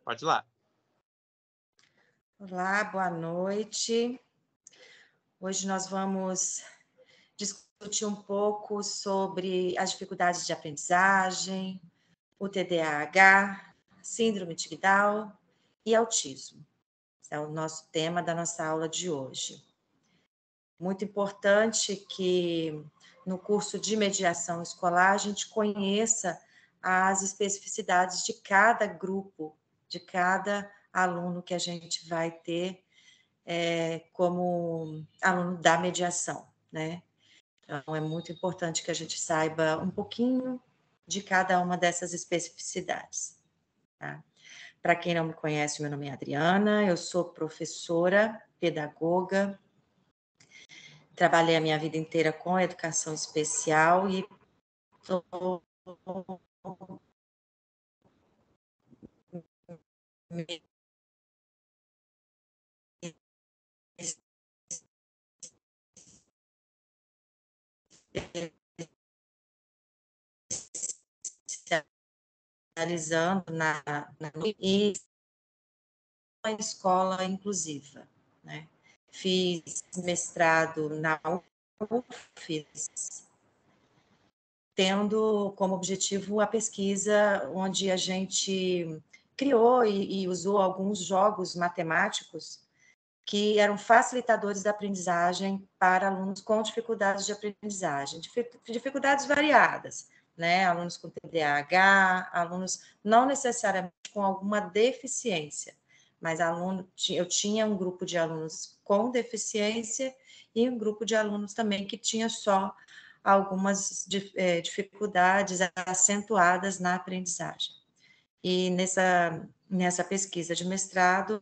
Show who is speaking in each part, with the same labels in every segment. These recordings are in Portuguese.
Speaker 1: Pode ir lá.
Speaker 2: Olá, boa noite. Hoje nós vamos discutir um pouco sobre as dificuldades de aprendizagem, o TDAH, síndrome de Down e autismo. Esse é o nosso tema da nossa aula de hoje. Muito importante que no curso de mediação escolar a gente conheça as especificidades de cada grupo, de cada aluno que a gente vai ter como aluno da mediação, né? Então, é muito importante que a gente saiba um pouquinho de cada uma dessas especificidades, tá? Para quem não me conhece, meu nome é Adriana, eu sou professora, pedagoga, trabalhei a minha vida inteira com educação especial e estou especializando e escola inclusiva, né? Fiz mestrado na UFES, tendo como objetivo a pesquisa onde a gente criou e usou alguns jogos matemáticos que eram facilitadores da aprendizagem para alunos com dificuldades de aprendizagem, dificuldades variadas, né? Alunos com TDAH, alunos não necessariamente com alguma deficiência, mas eu tinha um grupo de alunos com deficiência e um grupo de alunos também que tinha só algumas dificuldades acentuadas na aprendizagem. E nessa pesquisa de mestrado,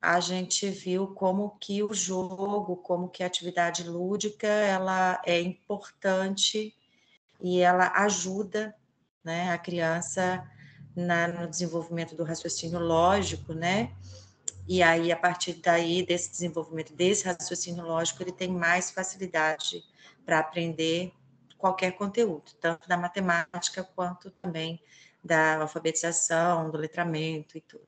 Speaker 2: a gente viu como que o jogo, como que a atividade lúdica, ela é importante e ela ajuda, né, a criança no desenvolvimento do raciocínio lógico, né? E aí, a partir daí, desse desenvolvimento desse raciocínio lógico, ele tem mais facilidade para aprender qualquer conteúdo, tanto da matemática quanto também da alfabetização, do letramento e tudo.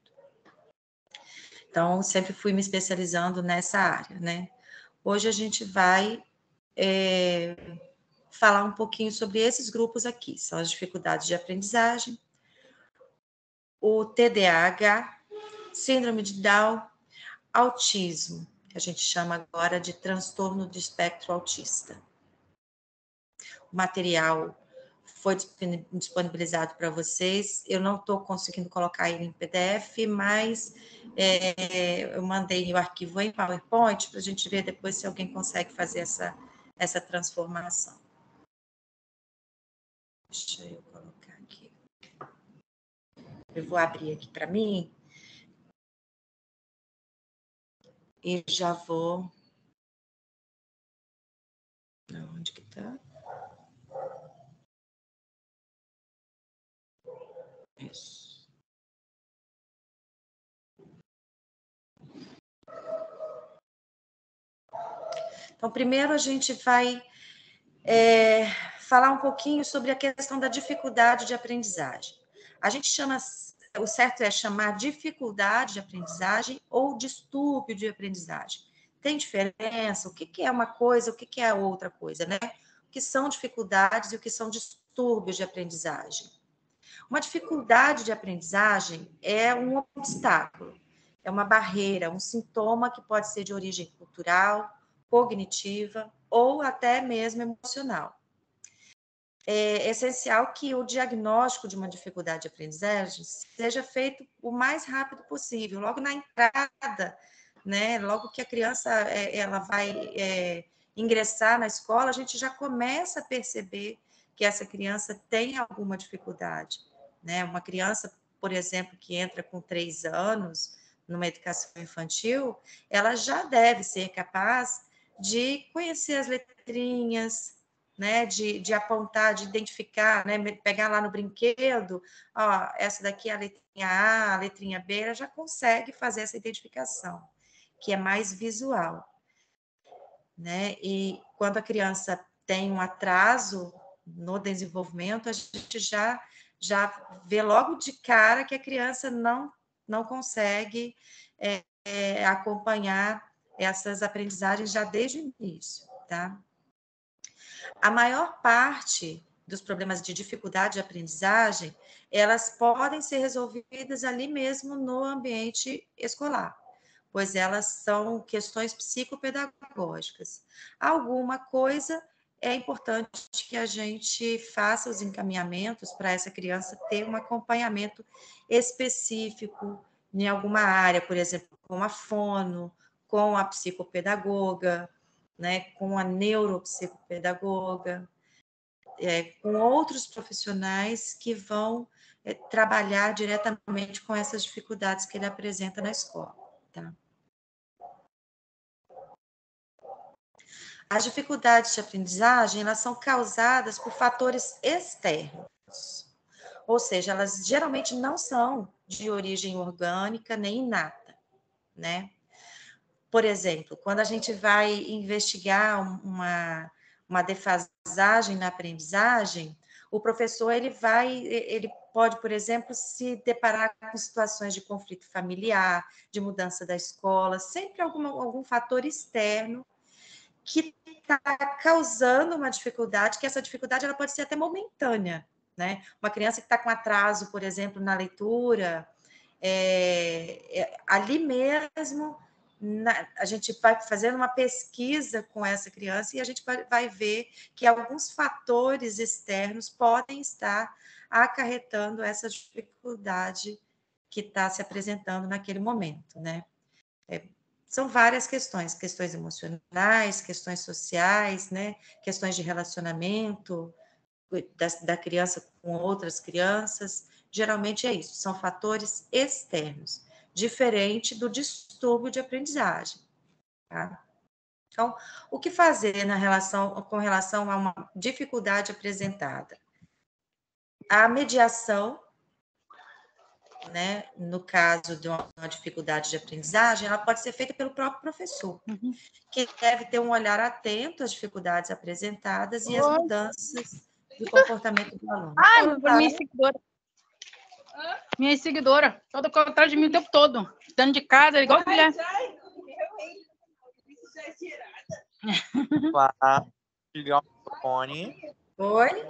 Speaker 2: Então, sempre fui me especializando nessa área, né? Hoje a gente vai falar um pouquinho sobre esses grupos aqui. São as dificuldades de aprendizagem, o TDAH, síndrome de Down, autismo, que a gente chama agora de transtorno do espectro autista. O material foi disponibilizado para vocês. Eu não estou conseguindo colocar ele em PDF, mas eu mandei o arquivo em PowerPoint para a gente ver depois se alguém consegue fazer essa transformação. Deixa eu colocar aqui. Eu vou abrir aqui para mim e já vou... Onde que está? Isso. Então, primeiro a gente vai falar um pouquinho sobre a questão da dificuldade de aprendizagem. A gente chama, o certo é chamar dificuldade de aprendizagem ou distúrbio de aprendizagem. Tem diferença? O que é uma coisa, o que é a outra coisa, né? O que são dificuldades e o que são distúrbios de aprendizagem? Uma dificuldade de aprendizagem é um obstáculo, é uma barreira, um sintoma que pode ser de origem cultural, cognitiva ou até mesmo emocional. É essencial que o diagnóstico de uma dificuldade de aprendizagem seja feito o mais rápido possível, logo na entrada, né? Logo que a criança ela vai ingressar na escola, a gente já começa a perceber que essa criança tem alguma dificuldade, né? Uma criança, por exemplo, que entra com 3 anos numa educação infantil, ela já deve ser capaz de conhecer as letrinhas, né, de apontar, de identificar, né, pegar lá no brinquedo, ó, essa daqui é a letrinha A, a letrinha B, ela já consegue fazer essa identificação, que é mais visual, né? E quando a criança tem um atraso no desenvolvimento, a gente já vê logo de cara que a criança não não consegue acompanhar essas aprendizagens já desde o início, tá? A maior parte dos problemas de dificuldade de aprendizagem, elas podem ser resolvidas ali mesmo no ambiente escolar, pois elas são questões psicopedagógicas. Alguma coisa é importante que a gente faça os encaminhamentos para essa criança ter um acompanhamento específico em alguma área, por exemplo, com a fono, com a psicopedagoga, né, com a neuropsicopedagoga, com outros profissionais que vão trabalhar diretamente com essas dificuldades que ele apresenta na escola, tá? As dificuldades de aprendizagem, elas são causadas por fatores externos, ou seja, elas geralmente não são de origem orgânica nem inata, né? Por exemplo, quando a gente vai investigar uma defasagem na aprendizagem, o professor ele pode, por exemplo, se deparar com situações de conflito familiar, de mudança da escola, sempre algum fator externo que está causando uma dificuldade, que essa dificuldade ela pode ser até momentânea, né? Uma criança que está com atraso, por exemplo, na leitura, ali mesmo a gente vai fazendo uma pesquisa com essa criança e a gente vai ver que alguns fatores externos podem estar acarretando essa dificuldade que está se apresentando naquele momento, né? São várias questões emocionais, questões sociais, né? Questões de relacionamento da criança com outras crianças. Geralmente é isso, são fatores externos, diferente do distúrbio de aprendizagem, tá? Então, o que fazer com relação a uma dificuldade apresentada? A mediação, né, no caso de uma dificuldade de aprendizagem, ela pode ser feita pelo próprio professor, que deve ter um olhar atento às dificuldades apresentadas e às mudanças do comportamento do aluno.
Speaker 1: Ai, minha seguidora. Minha seguidora, toda atrás de mim o tempo todo. Dentro de casa, igual mulher.
Speaker 3: Olá, ligar o microfone.
Speaker 2: Oi?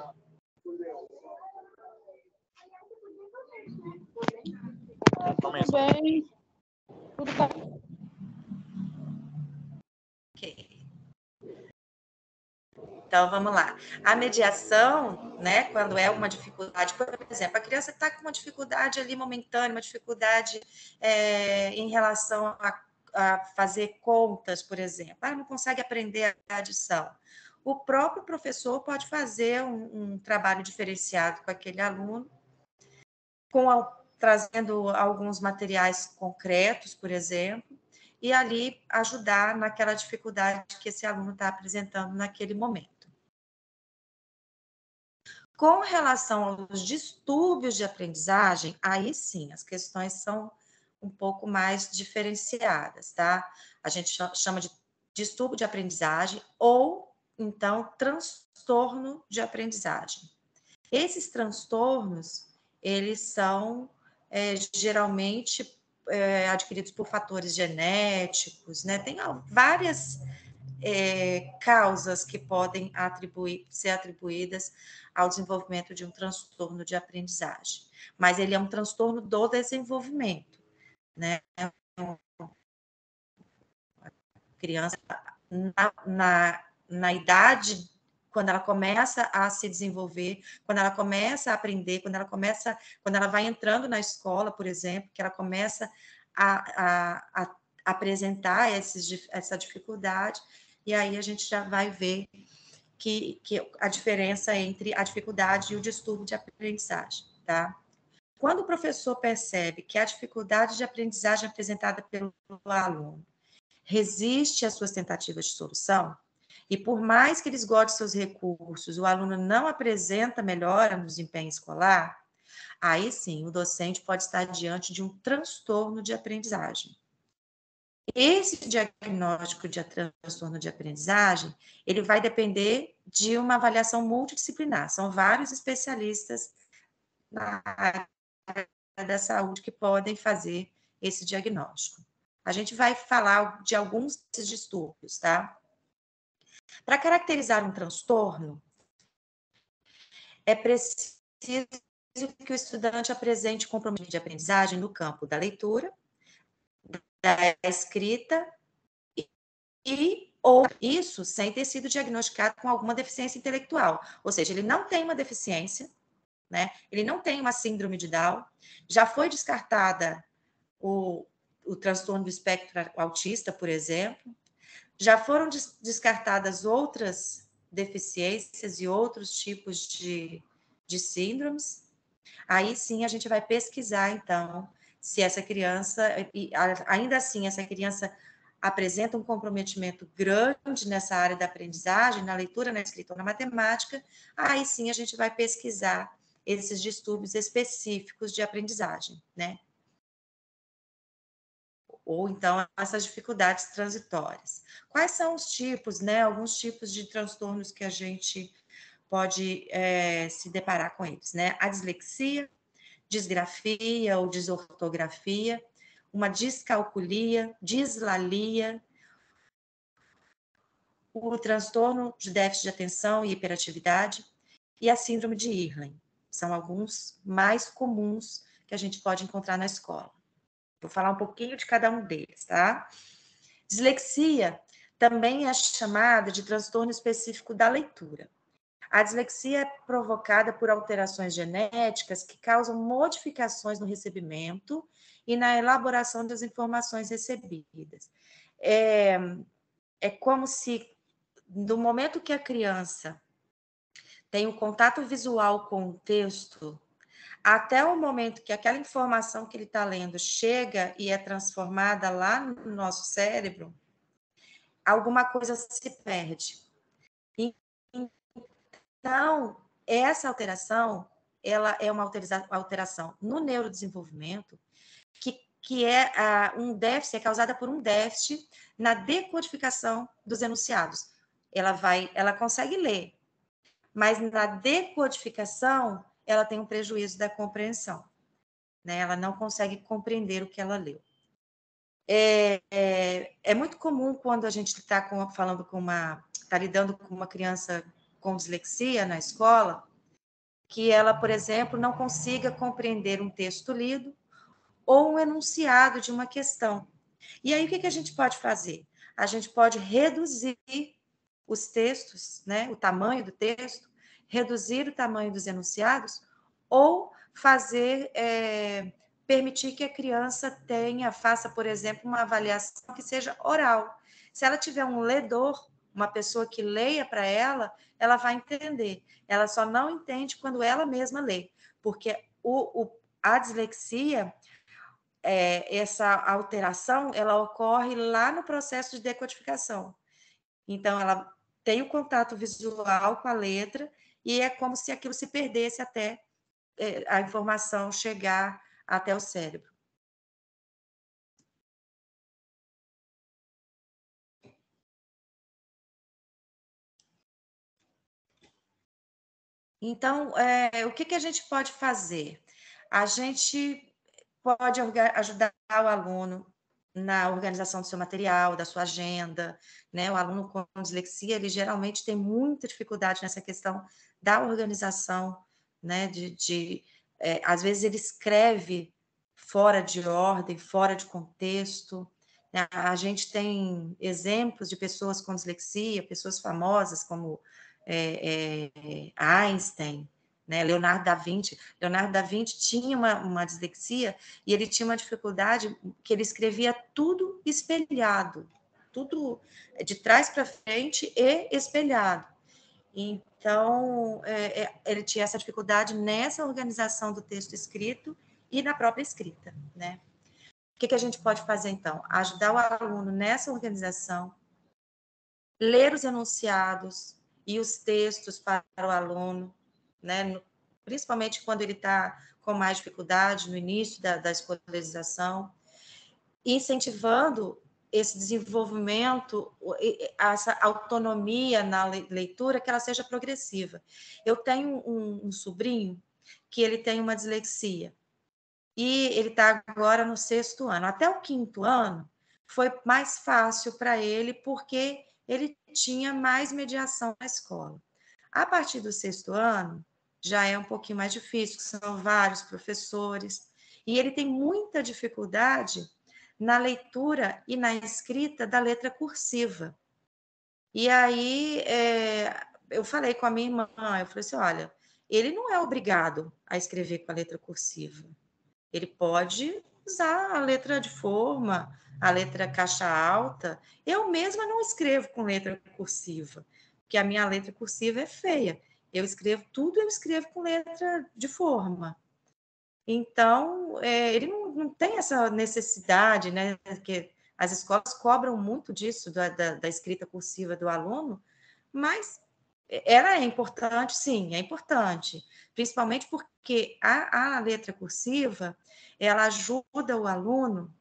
Speaker 1: Tudo bem. Tudo tá.
Speaker 2: Ok. Então, vamos lá. A mediação, né, quando é uma dificuldade, por exemplo, a criança está com uma dificuldade ali momentânea, uma dificuldade em relação a fazer contas, por exemplo. Não consegue aprender a adição. O próprio professor pode fazer um trabalho diferenciado com aquele aluno, trazendo alguns materiais concretos, por exemplo, e ali ajudar naquela dificuldade que esse aluno está apresentando naquele momento. Com relação aos distúrbios de aprendizagem, aí sim, as questões são um pouco mais diferenciadas, tá? A gente chama de distúrbio de aprendizagem ou, então, transtorno de aprendizagem. Esses transtornos, eles são geralmente adquiridos por fatores genéticos, né? Tem várias causas que podem ser atribuídas ao desenvolvimento de um transtorno de aprendizagem. Mas ele é um transtorno do desenvolvimento, né? A criança, na idade, quando ela começa a se desenvolver, quando ela começa a aprender, quando ela vai entrando na escola, por exemplo, que ela começa a apresentar essa dificuldade, e aí a gente já vai ver que a diferença entre a dificuldade e o distúrbio de aprendizagem, tá? Quando o professor percebe que a dificuldade de aprendizagem apresentada pelo aluno resiste às suas tentativas de solução, e por mais que ele esgote seus recursos, o aluno não apresenta melhora no desempenho escolar, aí sim, o docente pode estar diante de um transtorno de aprendizagem. Esse diagnóstico de transtorno de aprendizagem, ele vai depender de uma avaliação multidisciplinar. São vários especialistas na área da saúde que podem fazer esse diagnóstico. A gente vai falar de alguns desses distúrbios, tá? Para caracterizar um transtorno, é preciso que o estudante apresente comprometimento de aprendizagem no campo da leitura, da escrita ou isso sem ter sido diagnosticado com alguma deficiência intelectual. Ou seja, ele não tem uma deficiência, né? Ele não tem uma síndrome de Down, já foi descartada o transtorno do espectro autista, por exemplo, já foram descartadas outras deficiências e outros tipos de síndromes. Aí sim a gente vai pesquisar, então, se essa criança, ainda assim, essa criança apresenta um comprometimento grande nessa área da aprendizagem, na leitura, na escrita ou na matemática, aí sim a gente vai pesquisar esses distúrbios específicos de aprendizagem, né? Ou então essas dificuldades transitórias. Quais são os tipos, né? Alguns tipos de transtornos que a gente pode se deparar com eles, né? A dislexia, disgrafia ou desortografia, uma descalculia, dislalia, o transtorno de déficit de atenção e hiperatividade e a síndrome de Irlen. São alguns mais comuns que a gente pode encontrar na escola. Vou falar um pouquinho de cada um deles, tá? Dislexia também é chamada de transtorno específico da leitura. A dislexia é provocada por alterações genéticas que causam modificações no recebimento e na elaboração das informações recebidas. É como se, no momento que a criança tem o contato visual com o texto, até o momento que aquela informação que ele está lendo chega e é transformada lá no nosso cérebro, alguma coisa se perde. Então, essa alteração, ela é uma alteração no neurodesenvolvimento que é um déficit, é causada por um déficit na decodificação dos enunciados. Ela consegue ler, mas na decodificação ela tem um prejuízo da compreensão, né? Ela não consegue compreender o que ela leu. É muito comum quando a gente está lidando com uma criança com dislexia na escola, que ela, por exemplo, não consiga compreender um texto lido ou um enunciado de uma questão. E aí, o que a gente pode fazer? A gente pode reduzir os textos, né, o tamanho do texto, reduzir o tamanho dos enunciados, ou permitir que a criança faça, por exemplo, uma avaliação que seja oral. Se ela tiver um ledor, uma pessoa que leia para ela, ela vai entender. Ela só não entende quando ela mesma lê, porque a dislexia, essa alteração, ela ocorre lá no processo de decodificação. Então, ela tem o contato visual com a letra e é como se aquilo se perdesse até a informação chegar até o cérebro. Então, o que a gente pode fazer? A gente pode ajudar o aluno na organização do seu material, da sua agenda, né? O aluno com dislexia, ele geralmente tem muita dificuldade nessa questão da organização, né? Às vezes ele escreve fora de ordem, fora de contexto. A gente tem exemplos de pessoas com dislexia, pessoas famosas como Einstein, né? Leonardo da Vinci. Leonardo da Vinci tinha uma dislexia e ele tinha uma dificuldade que ele escrevia tudo espelhado, tudo de trás para frente e espelhado. Então, ele tinha essa dificuldade nessa organização do texto escrito e na própria escrita, né? O que a gente pode fazer, então? Ajudar o aluno nessa organização, ler os enunciados e os textos para o aluno, né? Principalmente quando ele está com mais dificuldade no início da escolarização, incentivando esse desenvolvimento, essa autonomia na leitura, que ela seja progressiva. Eu tenho um sobrinho que ele tem uma dislexia, e ele está agora no 6º ano. Até o 5º ano foi mais fácil para ele, porque ele tinha mais mediação na escola. A partir do 6º ano, já é um pouquinho mais difícil, são vários professores, e ele tem muita dificuldade na leitura e na escrita da letra cursiva. E aí, eu falei com a minha irmã, eu falei assim, olha, ele não é obrigado a escrever com a letra cursiva. Ele pode usar a letra de forma, a letra caixa alta. Eu mesma não escrevo com letra cursiva, porque a minha letra cursiva é feia. Eu escrevo com letra de forma. Então, ele não tem essa necessidade, né? Porque as escolas cobram muito disso, da escrita cursiva do aluno, mas ela é importante, sim, é importante, principalmente porque a letra cursiva, ela ajuda o aluno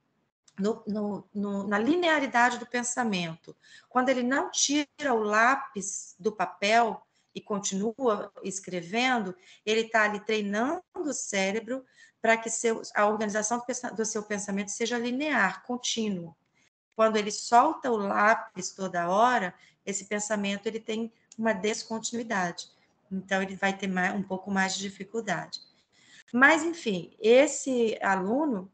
Speaker 2: na linearidade do pensamento. Quando ele não tira o lápis do papel e continua escrevendo, ele está ali treinando o cérebro para que a organização do seu pensamento seja linear, contínuo. Quando ele solta o lápis toda hora, esse pensamento ele tem uma descontinuidade. Então, ele vai ter um pouco mais de dificuldade. Mas, enfim, esse aluno,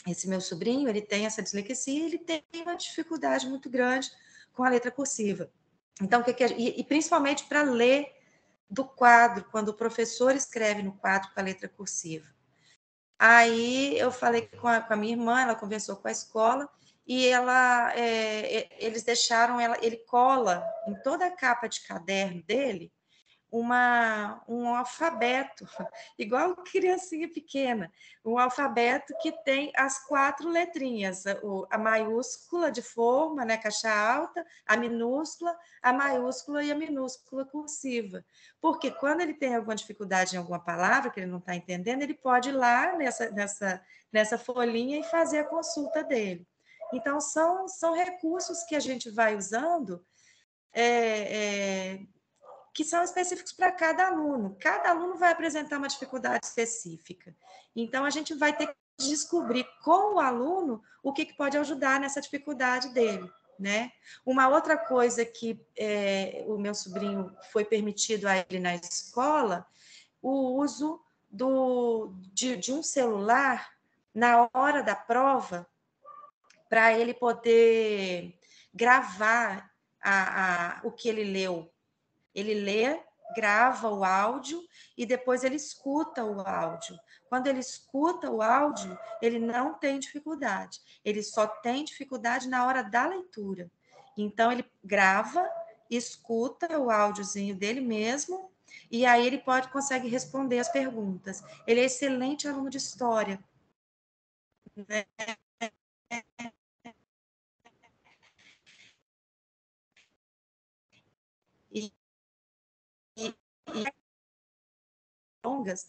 Speaker 2: esse meu sobrinho, ele tem essa dislexia e ele tem uma dificuldade muito grande com a letra cursiva. Então, e principalmente para ler do quadro, quando o professor escreve no quadro com a letra cursiva. Aí eu falei com a minha irmã, ela conversou com a escola, e eles deixaram ele cola em toda a capa de caderno dele um alfabeto, igual criancinha pequena, um alfabeto que tem as 4 letrinhas, a maiúscula de forma, né, caixa alta, a minúscula, a maiúscula e a minúscula cursiva. Porque quando ele tem alguma dificuldade em alguma palavra que ele não está entendendo, ele pode ir lá nessa folhinha e fazer a consulta dele. Então, são recursos que a gente vai usando que são específicos para cada aluno. Cada aluno vai apresentar uma dificuldade específica. Então, a gente vai ter que descobrir com o aluno o que pode ajudar nessa dificuldade dele, né? Uma outra coisa que o meu sobrinho foi permitido a ele na escola, o uso de um celular na hora da prova, para ele poder gravar o que ele leu. Ele lê, grava o áudio e depois ele escuta o áudio. Quando ele escuta o áudio, ele não tem dificuldade. Ele só tem dificuldade na hora da leitura. Então, ele grava, escuta o áudiozinho dele mesmo e aí ele consegue responder as perguntas. Ele é excelente aluno de história, né? E longas,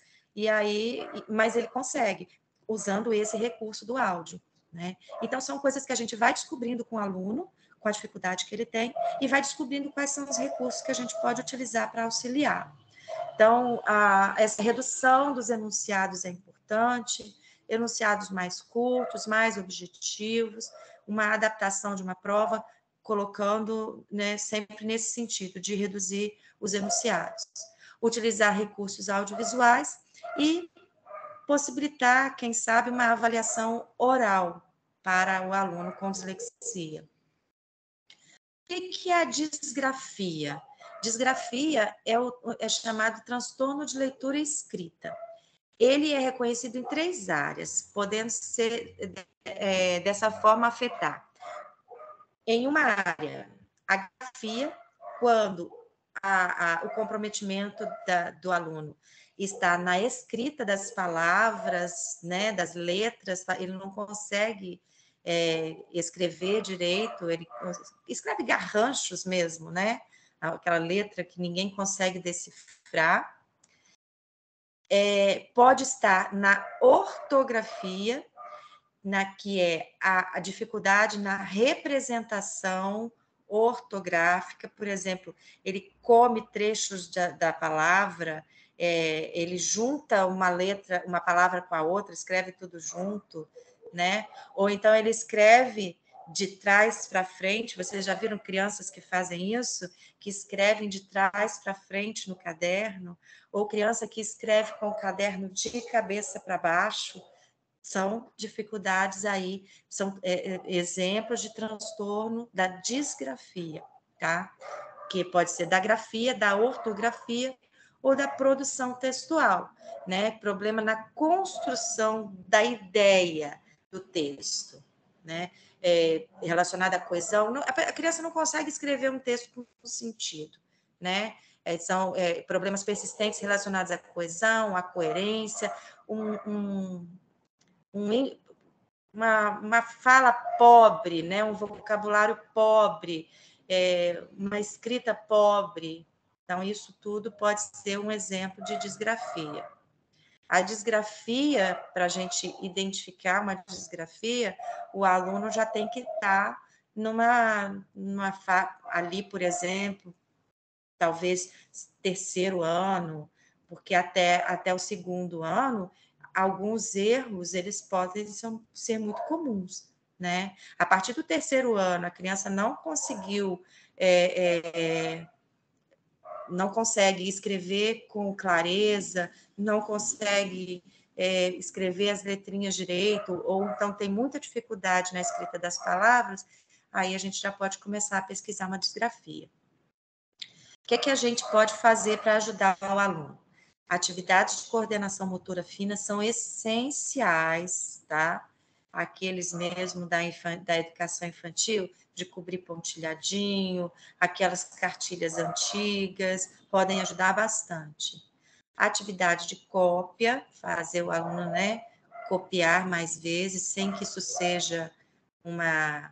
Speaker 2: mas ele consegue, usando esse recurso do áudio, né? Então, são coisas que a gente vai descobrindo com o aluno, com a dificuldade que ele tem, e vai descobrindo quais são os recursos que a gente pode utilizar para auxiliar. Então, essa redução dos enunciados é importante, enunciados mais curtos, mais objetivos, uma adaptação de uma prova, colocando, né, sempre nesse sentido, de reduzir os enunciados. Utilizar recursos audiovisuais e possibilitar, quem sabe, uma avaliação oral para o aluno com dislexia. O que é a disgrafia? Disgrafia é chamado transtorno de leitura e escrita. Ele é reconhecido em 3 áreas, podendo ser, dessa forma, afetar. Em uma área, a grafia, quando o comprometimento do aluno está na escrita das palavras, né, das letras, ele não consegue escrever direito, ele escreve garranchos mesmo, né? Aquela letra que ninguém consegue decifrar. Pode estar na ortografia, que é a dificuldade na representação ortográfica, por exemplo, ele come trechos da palavra ele junta uma letra, uma palavra com a outra, escreve tudo junto, né? Ou então ele escreve de trás para frente. Vocês já viram crianças que fazem isso? Que escrevem de trás para frente no caderno? Ou criança que escreve com o caderno de cabeça para baixo? São dificuldades aí, são exemplos de transtorno da disgrafia, tá? Que pode ser da grafia, da ortografia ou da produção textual, né? Problema na construção da ideia do texto, né? Relacionada à coesão. A criança não consegue escrever um texto com sentido, né? São problemas persistentes relacionados à coesão, à coerência, uma fala pobre, né? Um vocabulário pobre, uma escrita pobre. Então, isso tudo pode ser um exemplo de disgrafia. A disgrafia, para a gente identificar uma disgrafia, o aluno já tem que estar ali, por exemplo, talvez terceiro ano, porque até o segundo ano, alguns erros eles podem ser muito comuns, né? A partir do terceiro ano, a criança não conseguiu não consegue escrever com clareza, não consegue escrever as letrinhas direito, ou então tem muita dificuldade na escrita das palavras, aí a gente já pode começar a pesquisar uma disgrafia. O que a gente pode fazer para ajudar o aluno? Atividades de coordenação motora fina são essenciais, tá? Aqueles mesmo da educação infantil, de cobrir pontilhadinho, aquelas cartilhas antigas, podem ajudar bastante. Atividade de cópia, fazer o aluno, né, copiar mais vezes, sem que isso seja uma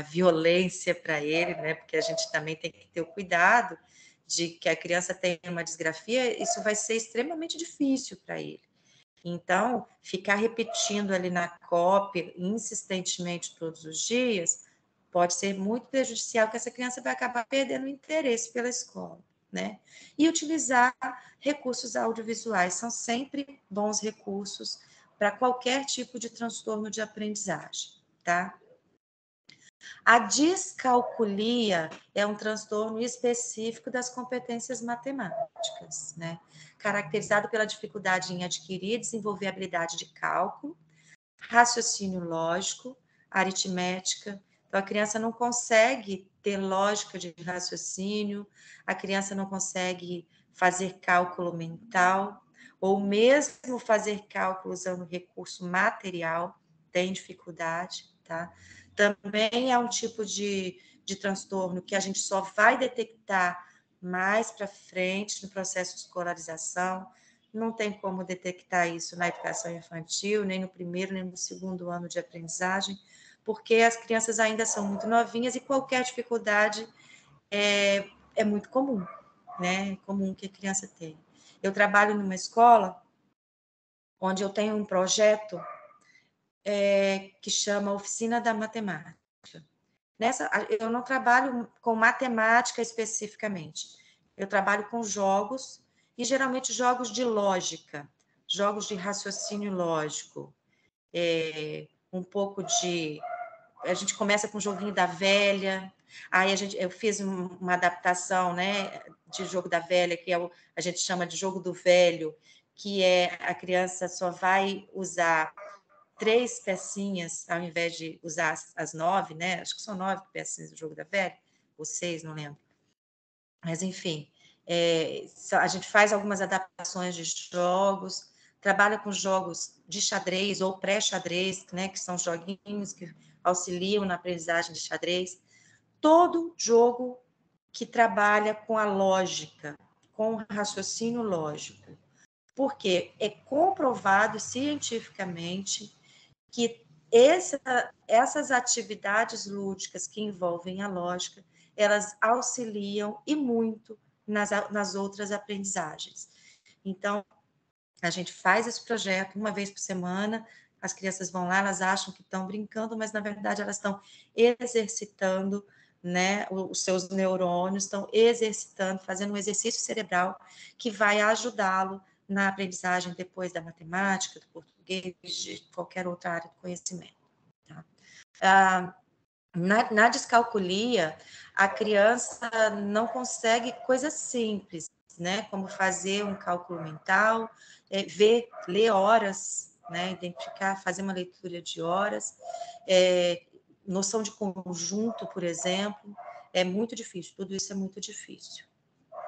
Speaker 2: violência para ele, né? Porque a gente também tem que ter o cuidado de que a criança tenha uma disgrafia, isso vai ser extremamente difícil para ele. Então, ficar repetindo ali na cópia insistentemente todos os dias pode ser muito prejudicial, que essa criança vai acabar perdendo o interesse pela escola, né? E utilizar recursos audiovisuais são sempre bons recursos para qualquer tipo de transtorno de aprendizagem, tá? A descalculia é um transtorno específico das competências matemáticas, né? Caracterizado pela dificuldade em adquirir e desenvolver habilidade de cálculo, raciocínio lógico, aritmética. Então, a criança não consegue ter lógica de raciocínio, a criança não consegue fazer cálculo mental, ou mesmo fazer cálculo usando recurso material, tem dificuldade, tá? Também é um tipo de transtorno que a gente só vai detectar mais para frente no processo de escolarização. Não tem como detectar isso na educação infantil, nem no primeiro, nem no segundo ano de aprendizagem, porque as crianças ainda são muito novinhas e qualquer dificuldade é muito comum, né? É comum que a criança tenha. Eu trabalho numa escola onde eu tenho um projeto que chama Oficina da Matemática. Eu não trabalho com matemática especificamente, eu trabalho com jogos, e geralmente jogos de lógica, jogos de raciocínio lógico, um pouco de... A gente começa com o joguinho da velha, aí eu fiz uma adaptação, né, de jogo da velha, que a gente chama de jogo do velho, que a criança só vai usar 3 pecinhas, ao invés de usar as 9, né? Acho que são 9 pecinhas do jogo da velha, ou 6, não lembro. Mas, enfim, a gente faz algumas adaptações de jogos, trabalha com jogos de xadrez ou pré-xadrez, né? Que são joguinhos que auxiliam na aprendizagem de xadrez. Todo jogo que trabalha com a lógica, com o raciocínio lógico. Porque é comprovado cientificamente que essas atividades lúdicas que envolvem a lógica, elas auxiliam e muito nas outras aprendizagens. Então, a gente faz esse projeto uma vez por semana, as crianças vão lá, elas acham que estão brincando, mas na verdade elas estão exercitando, né, os seus neurônios, estão exercitando, fazendo um exercício cerebral que vai ajudá-lo na aprendizagem depois da matemática, do português, de qualquer outra área do conhecimento. Tá? Na descalculia, a criança não consegue coisas simples, né, como fazer um cálculo mental, ler horas, né, identificar, fazer uma leitura de horas, noção de conjunto, por exemplo, é muito difícil, tudo isso é muito difícil.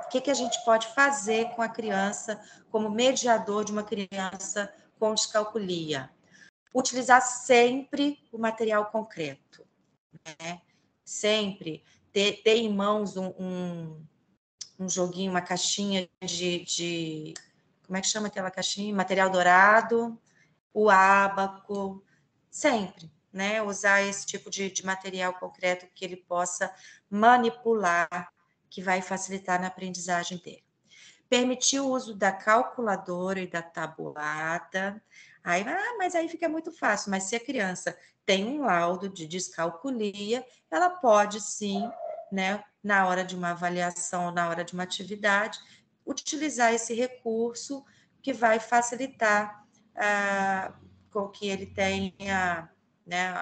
Speaker 2: O que a gente pode fazer com a criança, como mediador de uma criança com descalculia? Utilizar sempre o material concreto, né? Sempre ter em mãos um joguinho, uma caixinha de... Como é que chama aquela caixinha? Material dourado, o ábaco, sempre, né? Usar esse tipo de material concreto que ele possa manipular, que vai facilitar na aprendizagem dele. Permitir o uso da calculadora e da tabuada. Aí, mas aí fica muito fácil. Mas se a criança tem um laudo de descalculia, ela pode sim, né, na hora de uma avaliação, na hora de uma atividade, utilizar esse recurso que vai facilitar com que ele tenha, né,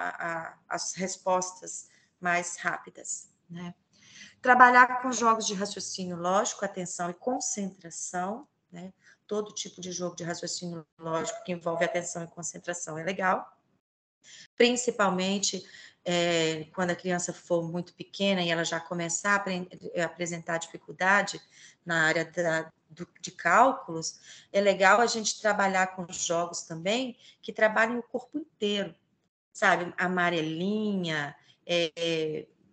Speaker 2: as respostas mais rápidas, né? Trabalhar com jogos de raciocínio lógico, atenção e concentração, né? Todo tipo de jogo de raciocínio lógico que envolve atenção e concentração é legal. Principalmente quando a criança for muito pequena e ela já começar a apresentar dificuldade na área de cálculos, é legal a gente trabalhar com jogos também que trabalhem o corpo inteiro, sabe? Amarelinha,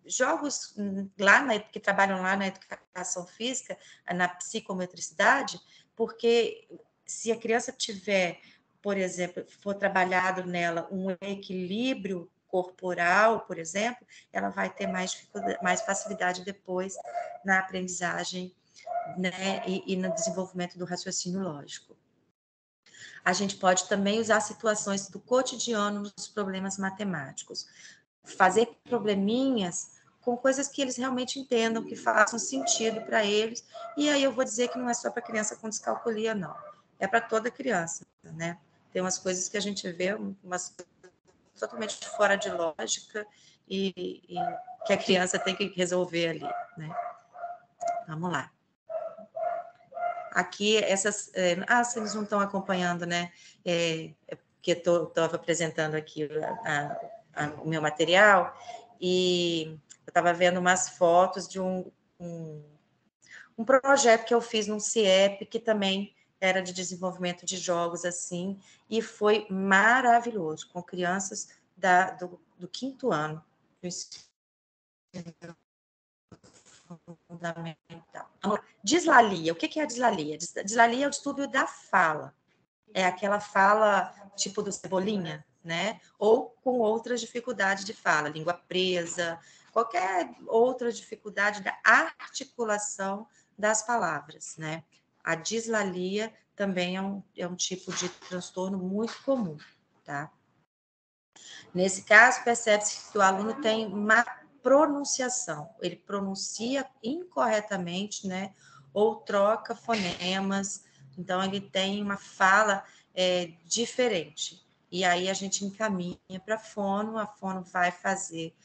Speaker 2: jogos lá que trabalham lá na educação física, na psicomotricidade, porque se a criança tiver, por exemplo, for trabalhado nela um equilíbrio corporal, por exemplo, ela vai ter mais facilidade depois na aprendizagem, né, e no desenvolvimento do raciocínio lógico. A gente pode também usar situações do cotidiano nos problemas matemáticos. Fazer probleminhas com coisas que eles realmente entendam, que façam sentido para eles. E aí eu vou dizer que não é só para criança com descalculia, não. É para toda criança, né? Tem umas coisas que a gente vê, umas totalmente fora de lógica e que a criança tem que resolver ali, né? Vamos lá. Aqui, essas... vocês não estão acompanhando, né? Porque eu estava apresentando aqui o meu material e eu estava vendo umas fotos de um projeto que eu fiz num CIEP, que também era de desenvolvimento de jogos, assim, e foi maravilhoso, com crianças do 5º ano do ensino fundamental. Dislalia, o que é a dislalia? Dislalia é o distúrbio da fala. É aquela fala tipo do Cebolinha, né? Ou com outras dificuldades de fala, língua presa, qualquer outra dificuldade da articulação das palavras, né? A dislalia também é um tipo de transtorno muito comum, tá? Nesse caso, percebe-se que o aluno tem uma pronunciação, ele pronuncia incorretamente, né? Ou troca fonemas, então ele tem uma fala diferente. E aí a gente encaminha para a fono vai fazer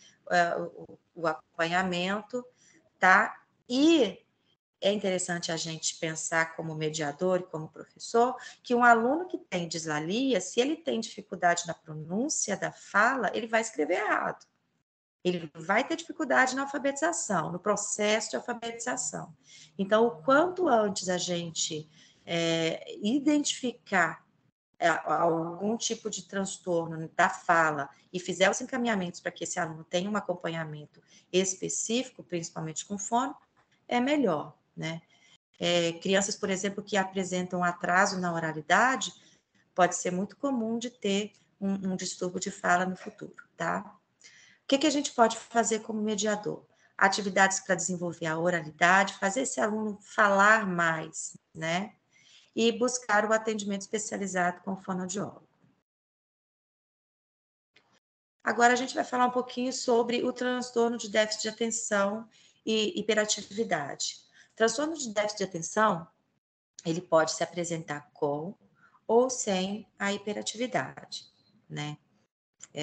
Speaker 2: o acompanhamento, tá? E é interessante a gente pensar como mediador e como professor que um aluno que tem dislalia, se ele tem dificuldade na pronúncia da fala, ele vai escrever errado. Ele vai ter dificuldade na alfabetização, no processo de alfabetização. Então, o quanto antes a gente identificar algum tipo de transtorno da fala e fizer os encaminhamentos para que esse aluno tenha um acompanhamento específico, principalmente com fono, é melhor, né? Crianças, por exemplo, que apresentam atraso na oralidade, pode ser muito comum de ter um distúrbio de fala no futuro, tá? O que a gente pode fazer como mediador? Atividades para desenvolver a oralidade, fazer esse aluno falar mais, né? E buscar o atendimento especializado com o fonoaudiólogo. Agora a gente vai falar um pouquinho sobre o transtorno de déficit de atenção e hiperatividade. O transtorno de déficit de atenção, ele pode se apresentar com ou sem a hiperatividade, né?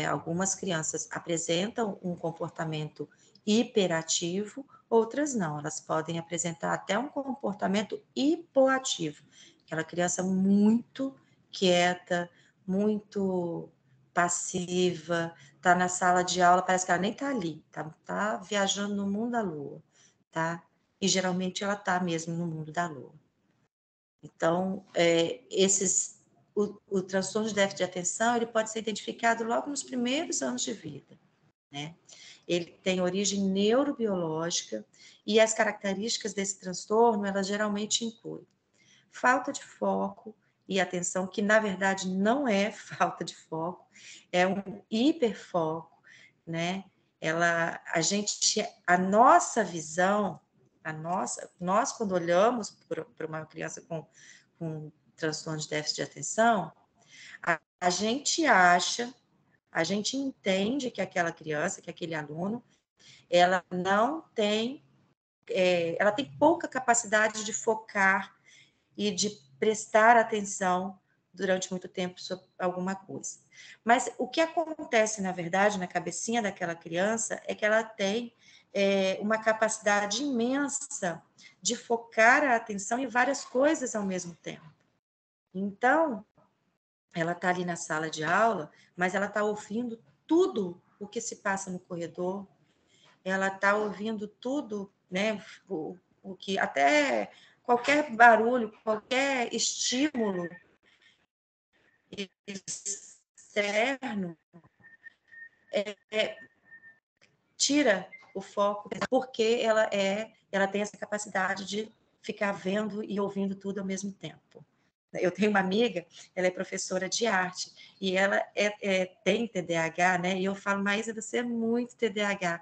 Speaker 2: Algumas crianças apresentam um comportamento hiperativo, outras não. Elas podem apresentar até um comportamento hipoativo. Aquela criança muito quieta, muito passiva, está na sala de aula, parece que ela nem está ali, tá viajando no mundo da lua, tá? E geralmente ela está mesmo no mundo da lua. Então, o transtorno de déficit de atenção, ele pode ser identificado logo nos primeiros anos de vida, né? Ele tem origem neurobiológica e as características desse transtorno, elas geralmente incluem falta de foco e atenção, que na verdade não é falta de foco, é um hiperfoco, né? A nossa visão, nós quando olhamos para uma criança com transtorno de déficit de atenção, a gente acha, a gente entende que aquela criança, que aquele aluno, ela não tem, ela tem pouca capacidade de focar e de prestar atenção durante muito tempo sobre alguma coisa. Mas o que acontece, na verdade, na cabecinha daquela criança é que ela tem uma capacidade imensa de focar a atenção em várias coisas ao mesmo tempo. Então, ela está ali na sala de aula, mas ela está ouvindo tudo o que se passa no corredor, ela está ouvindo tudo, né? O que até qualquer barulho, qualquer estímulo externo tira o foco, porque ela tem essa capacidade de ficar vendo e ouvindo tudo ao mesmo tempo. Eu tenho uma amiga, ela é professora de arte, e ela tem TDAH, né? E eu falo, Maísa, você é muito TDAH,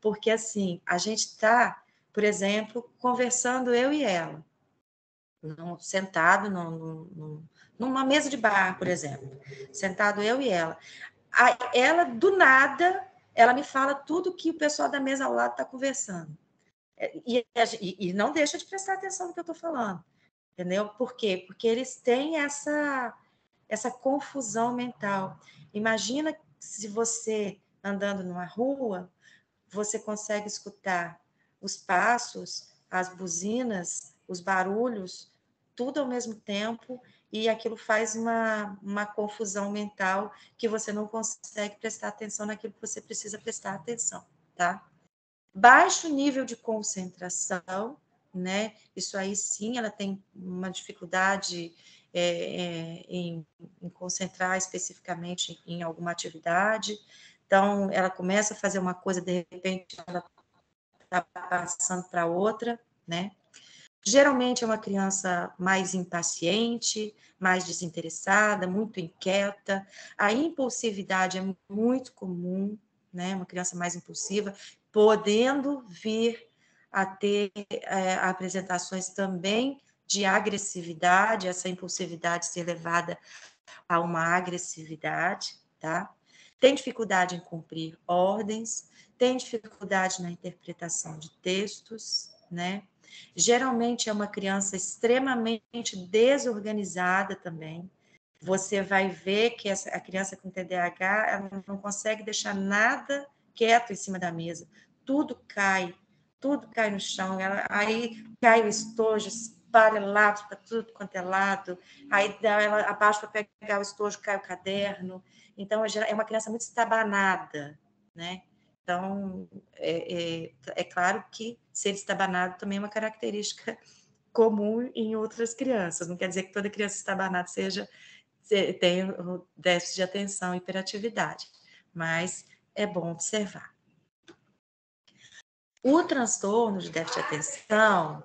Speaker 2: porque assim, a gente está, por exemplo, conversando eu e ela, sentado numa mesa de bar, por exemplo, sentado eu e ela. Ela, do nada, ela me fala tudo que o pessoal da mesa ao lado está conversando. E não deixa de prestar atenção no que eu estou falando. Entendeu? Por quê? Porque eles têm essa confusão mental. Imagina se você, andando numa rua, você consegue escutar os passos, as buzinas, os barulhos, tudo ao mesmo tempo, e aquilo faz uma confusão mental que você não consegue prestar atenção naquilo que você precisa prestar atenção, tá? Baixo nível de concentração, né? Isso aí sim, ela tem uma dificuldade em concentrar especificamente em alguma atividade. Então, ela começa a fazer uma coisa, de repente, ela está passando para outra, né? Geralmente é uma criança mais impaciente, mais desinteressada, muito inquieta. A impulsividade é muito comum, né? Uma criança mais impulsiva, podendo vir a ter apresentações também de agressividade, essa impulsividade ser levada a uma agressividade, tá? Tem dificuldade em cumprir ordens, tem dificuldade na interpretação de textos, né? Geralmente é uma criança extremamente desorganizada também. Você vai ver que a criança com TDAH, ela não consegue deixar nada quieto em cima da mesa. Tudo cai no chão. Aí cai o estojo, espalha lápis para tudo quanto é lado. Aí ela abaixa para pegar o estojo, cai o caderno. Então, é uma criança muito estabanada, né? Então, é claro que ser estabanado também é uma característica comum em outras crianças. Não quer dizer que toda criança estabanada tenha o déficit de atenção e hiperatividade, mas é bom observar. O transtorno de déficit de atenção,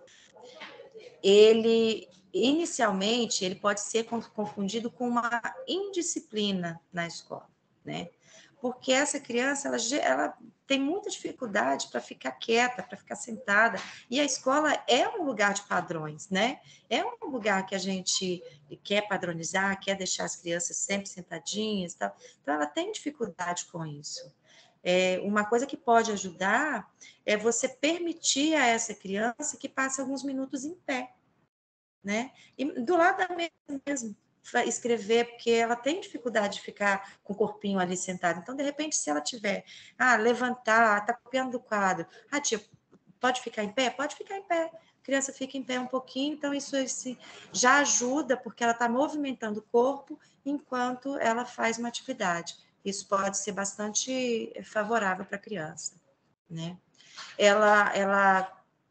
Speaker 2: inicialmente, ele pode ser confundido com uma indisciplina na escola, né? porque essa criança ela tem muita dificuldade para ficar quieta, para ficar sentada, e a escola é um lugar de padrões, né? É um lugar que a gente quer padronizar, quer deixar as crianças sempre sentadinhas, tal. Então ela tem dificuldade com isso. Uma coisa que pode ajudar é você permitir a essa criança que passe alguns minutos em pé, né? E do lado da mesa mesmo, escrever, porque ela tem dificuldade de ficar com o corpinho ali sentado. Então, de repente, se ela tiver, levantar, tá copiando do quadro, tia, pode ficar em pé? Pode ficar em pé. A criança fica em pé um pouquinho, então isso já ajuda, porque ela está movimentando o corpo enquanto ela faz uma atividade. Isso pode ser bastante favorável para a criança, né? Ela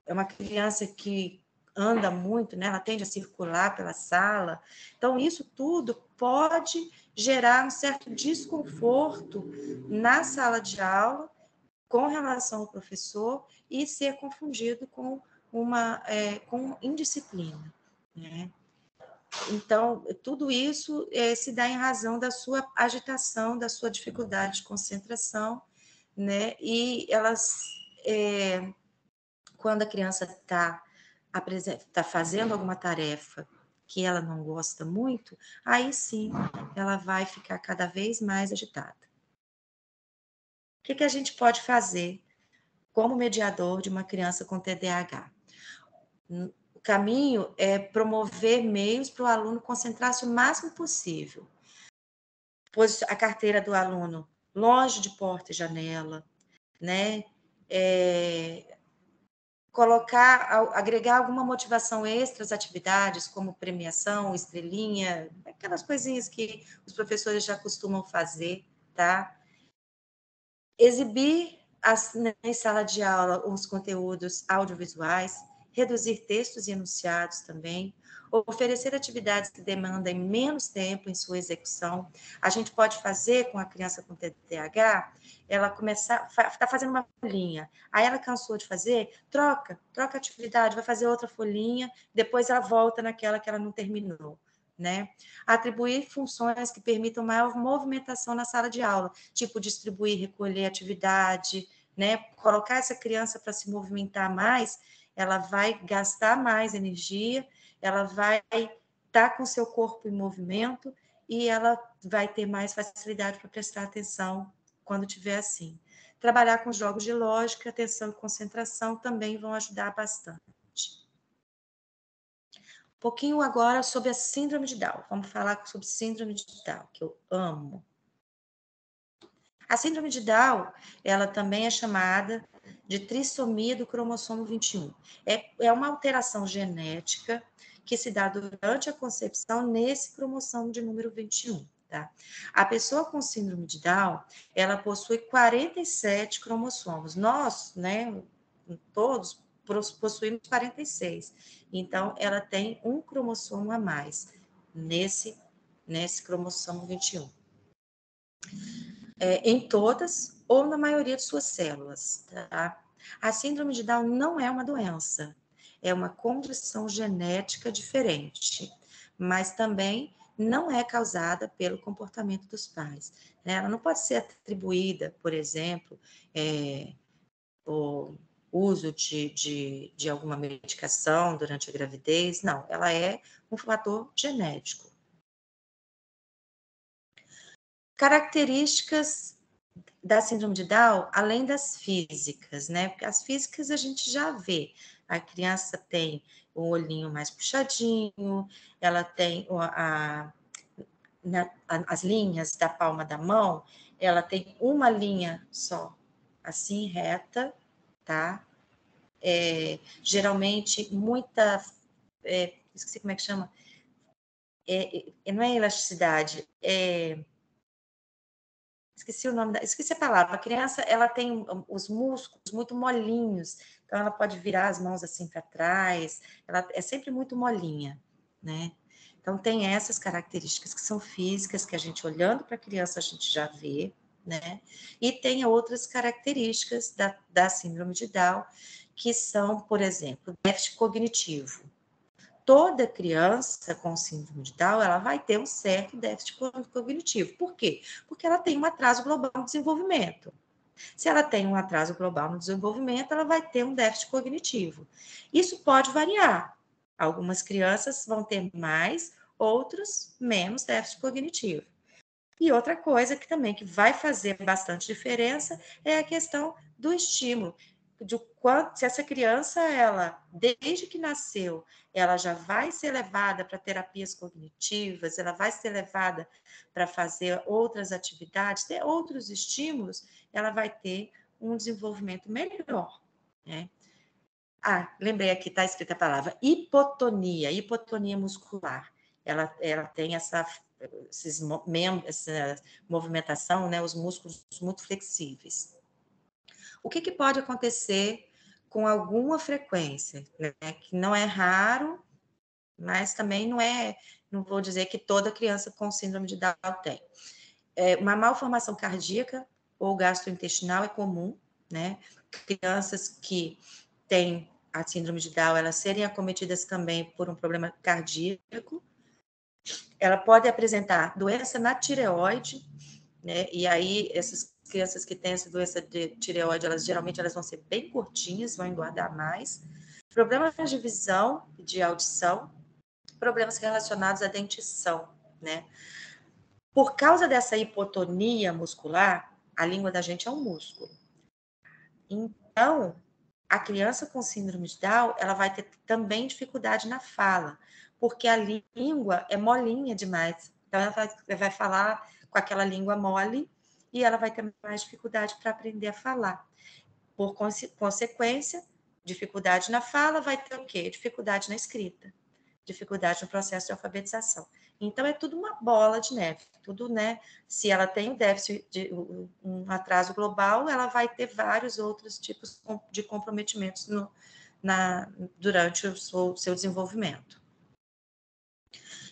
Speaker 2: é uma criança que anda muito, né? Ela tende a circular pela sala. Então, isso tudo pode gerar um certo desconforto na sala de aula com relação ao professor e ser confundido com com indisciplina, né? Então, tudo isso se dá em razão da sua agitação, da sua dificuldade de concentração, né? E elas, quando a criança está fazendo alguma tarefa que ela não gosta muito, aí sim ela vai ficar cada vez mais agitada. O que a gente pode fazer como mediador de uma criança com TDAH? O caminho é promover meios para o aluno concentrar-se o máximo possível. Pôs a carteira do aluno longe de porta e janela, né? Agregar alguma motivação extra às atividades, como premiação, estrelinha, aquelas coisinhas que os professores já costumam fazer, tá? Exibir em sala de aula os conteúdos audiovisuais, reduzir textos e enunciados também, oferecer atividades que demandem menos tempo em sua execução. A gente pode fazer com a criança com TDAH, ela está fazendo uma folhinha, aí ela cansou de fazer, troca a atividade, vai fazer outra folhinha, depois ela volta naquela que ela não terminou, né? Atribuir funções que permitam maior movimentação na sala de aula, tipo distribuir, recolher atividade, né? Colocar essa criança para se movimentar mais, ela vai gastar mais energia, ela vai estar com seu corpo em movimento e ela vai ter mais facilidade para prestar atenção quando tiver assim. Trabalhar com jogos de lógica, atenção e concentração também vão ajudar bastante. Um pouquinho agora sobre a síndrome de Down. Vamos falar sobre síndrome de Down, que eu amo. A síndrome de Down, ela também é chamada de trissomia do cromossomo 21. É uma alteração genética que se dá durante a concepção nesse cromossomo de número 21. Tá? A pessoa com síndrome de Down, ela possui 47 cromossomos. Nós, né, todos, possuímos 46. Então, ela tem um cromossomo a mais nesse cromossomo 21. Em todas ou na maioria de suas células. Tá? A síndrome de Down não é uma doença, é uma condição genética diferente, mas também não é causada pelo comportamento dos pais. Né? Ela não pode ser atribuída, por exemplo, o uso de alguma medicação durante a gravidez, não, ela é um fator genético. Características da síndrome de Down, além das físicas, né? Porque as físicas a gente já vê. A criança tem o olhinho mais puxadinho, ela tem as linhas da palma da mão, ela tem uma linha só, assim, reta, tá? Geralmente, esqueci como é que chama, não é elasticidade, esqueci a palavra. A criança, ela tem os músculos muito molinhos, então ela pode virar as mãos assim para trás, ela é sempre muito molinha, né? Então tem essas características que são físicas, que a gente olhando para a criança a gente já vê, né? E tem outras características da síndrome de Down, que são, por exemplo, déficit cognitivo. toda criança com síndrome de Down, ela vai ter um certo déficit cognitivo. Por quê? Porque ela tem um atraso global no desenvolvimento. Se ela tem um atraso global no desenvolvimento, ela vai ter um déficit cognitivo. Isso pode variar. Algumas crianças vão ter mais, outros menos déficit cognitivo. E outra coisa que também que vai fazer bastante diferença é a questão do estímulo. De quanto, se essa criança, ela, desde que nasceu, ela já vai ser levada para terapias cognitivas, ela vai ser levada para fazer outras atividades, ter outros estímulos, ela vai ter um desenvolvimento melhor, né? Ah, lembrei aqui, está escrita a palavra hipotonia muscular. Ela tem essa movimentação, né, os músculos muito flexíveis. O que pode acontecer com alguma frequência, né, que não é raro, mas também não vou dizer que toda criança com síndrome de Down tem. Uma malformação cardíaca ou gastrointestinal é comum, né? Crianças que têm a síndrome de Down, elas serem acometidas também por um problema cardíaco. Ela pode apresentar doença na tireoide, né? E aí, essas crianças que têm essa doença de tireoide, geralmente elas vão ser bem curtinhas, vão engordar mais. Problemas de visão e de audição, problemas relacionados à dentição, né? Por causa dessa hipotonia muscular, a língua da gente é um músculo. Então, a criança com síndrome de Down, ela vai ter também dificuldade na fala, porque a língua é molinha demais. Então, ela vai falar com aquela língua mole e ela vai ter mais dificuldade para aprender a falar. Por consequência, dificuldade na fala vai ter o quê? Dificuldade na escrita, dificuldade no processo de alfabetização. Então, é tudo uma bola de neve. Tudo, né? Se ela tem um atraso global, ela vai ter vários outros tipos de comprometimentos durante o seu desenvolvimento.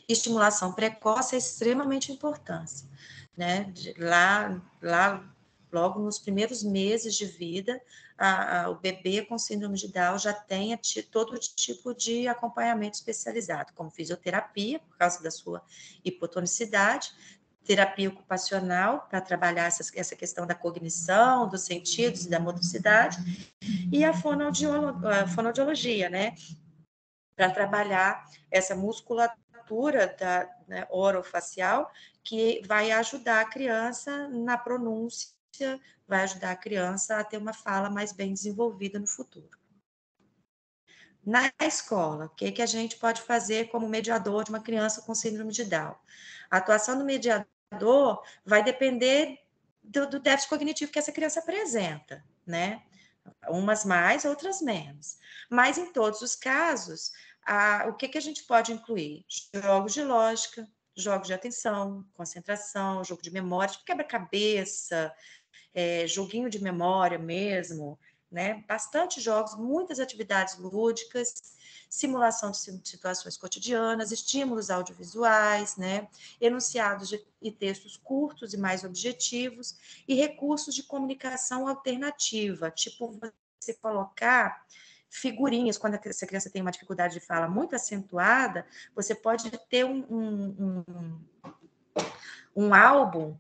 Speaker 2: Estimulação precoce é extremamente importante, né? Lá, logo nos primeiros meses de vida, o bebê com síndrome de Down já tem todo tipo de acompanhamento especializado, como fisioterapia, por causa da sua hipotonicidade, terapia ocupacional, para trabalhar essa questão da cognição, dos sentidos e da motricidade, e a fonoaudiologia, né? Para trabalhar essa musculatura né, orofacial, que vai ajudar a criança na pronúncia, vai ajudar a criança a ter uma fala mais bem desenvolvida no futuro. Na escola, o que a gente pode fazer como mediador de uma criança com síndrome de Down? A atuação do mediador vai depender do déficit cognitivo que essa criança apresenta, né? Umas mais, outras menos. Mas, em todos os casos, o que a gente pode incluir? Jogos de lógica, jogos de atenção, concentração, jogo de memória, tipo quebra-cabeça, joguinho de memória mesmo, né? Bastante jogos, muitas atividades lúdicas, simulação de situações cotidianas, estímulos audiovisuais, né? Enunciados e textos curtos e mais objetivos, e recursos de comunicação alternativa, tipo você colocar figurinhas, quando essa criança tem uma dificuldade de fala muito acentuada, você pode ter um álbum